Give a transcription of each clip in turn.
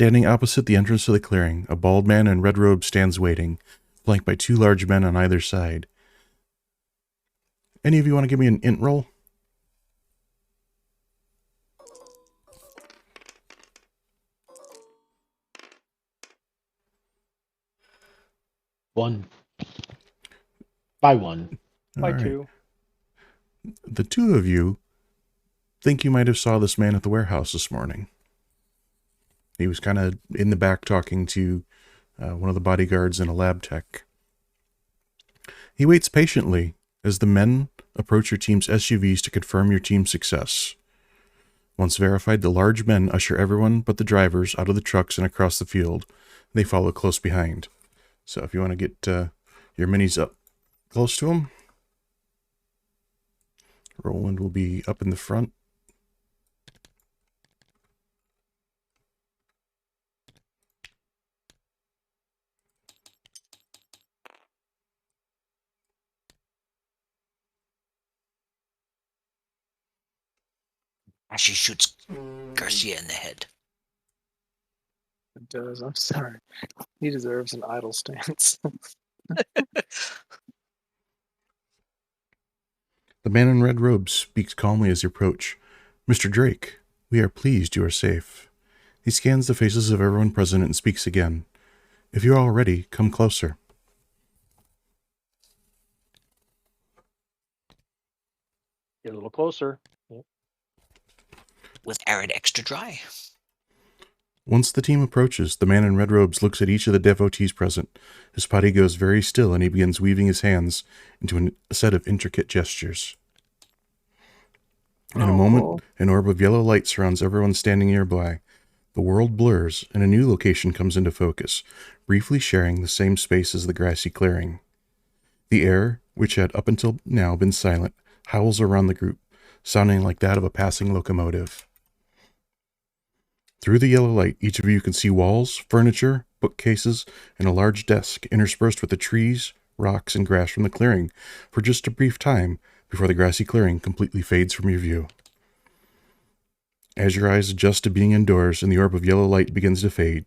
Standing opposite the entrance to the clearing, a bald man in red robe stands waiting, flanked by two large men on either side. Any of you want to give me an int roll? One. By one. By two. The two of you think you might have saw this man at the warehouse this morning. He was kind of in the back talking to one of the bodyguards and a lab tech. He waits patiently as the men approach your team's SUVs to confirm your team's success. Once verified, the large men usher everyone but the drivers out of the trucks and across the field. They follow close behind. So if you want to get your minis up close to him, Roland will be up in the front. She shoots Garcia in the head. It does. I'm sorry. He deserves an idle stance. The man in red robes speaks calmly as you approach. Mr. Drake, we are pleased you are safe. He scans the faces of everyone present and speaks again. If you are all ready, come closer. Get a little closer. With Arid extra dry. Once the team approaches, the man in red robes looks at each of the devotees present. His body goes very still and he begins weaving his hands into a set of intricate gestures. In a moment, an orb of yellow light surrounds everyone standing nearby. The world blurs and a new location comes into focus, briefly sharing the same space as the grassy clearing. The air, which had up until now been silent, howls around the group, sounding like that of a passing locomotive. Through the yellow light, each of you can see walls, furniture, bookcases, and a large desk interspersed with the trees, rocks, and grass from the clearing for just a brief time before the grassy clearing completely fades from your view. As your eyes adjust to being indoors and the orb of yellow light begins to fade,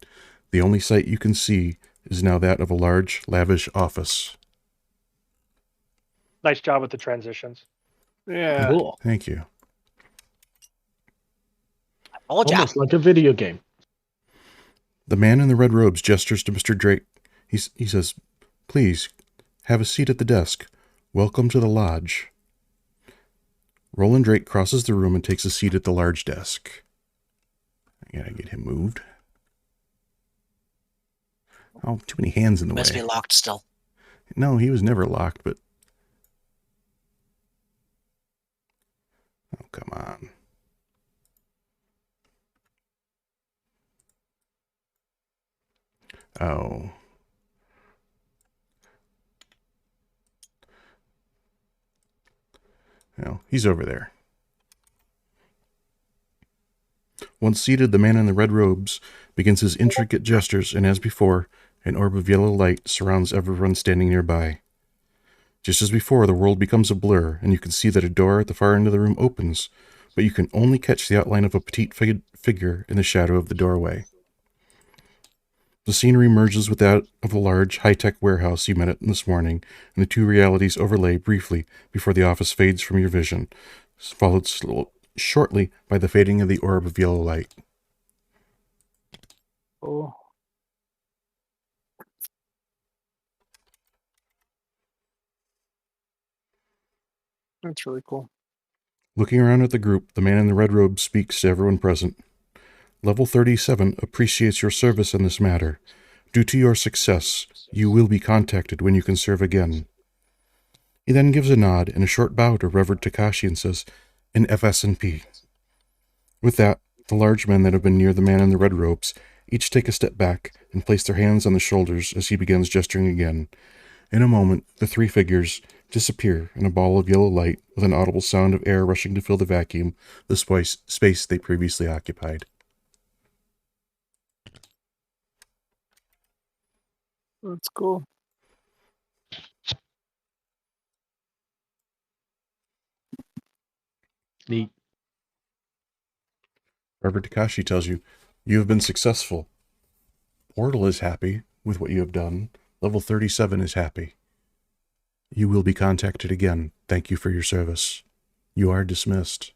the only sight you can see is now that of a large, lavish office. Nice job with the transitions. Yeah. Cool. Thank you. Almost like a video game. The man in the red robes gestures to Mr. Drake. He says, "Please, have a seat at the desk. Welcome to the lodge." Roland Drake crosses the room and takes a seat at the large desk. I gotta get him moved. Oh, too many hands in the way. Must be locked still. No, he was never locked, but... Oh, come on. Oh. No, he's over there. Once seated, the man in the red robes begins his intricate gestures, and as before, an orb of yellow light surrounds everyone standing nearby. Just as before, the world becomes a blur, and you can see that a door at the far end of the room opens, but you can only catch the outline of a petite figure in the shadow of the doorway. The scenery merges with that of the large, high-tech warehouse you met at this morning, and the two realities overlay briefly before the office fades from your vision, followed shortly by the fading of the orb of yellow light. Oh. That's really cool. Looking around at the group, the man in the red robe speaks to everyone present. Level 37 appreciates your service in this matter. Due to your success, you will be contacted when you can serve again. He then gives a nod and a short bow to Reverend Takashi and says, "In FS&P." With that, the large men that have been near the man in the red robes each take a step back and place their hands on the shoulders as he begins gesturing again. In a moment, the three figures disappear in a ball of yellow light with an audible sound of air rushing to fill the vacuum, the space they previously occupied. That's cool. Neat. Reverend Takashi tells you, "You have been successful. Portal is happy with what you have done. Level 37 is happy. You will be contacted again. Thank you for your service. You are dismissed.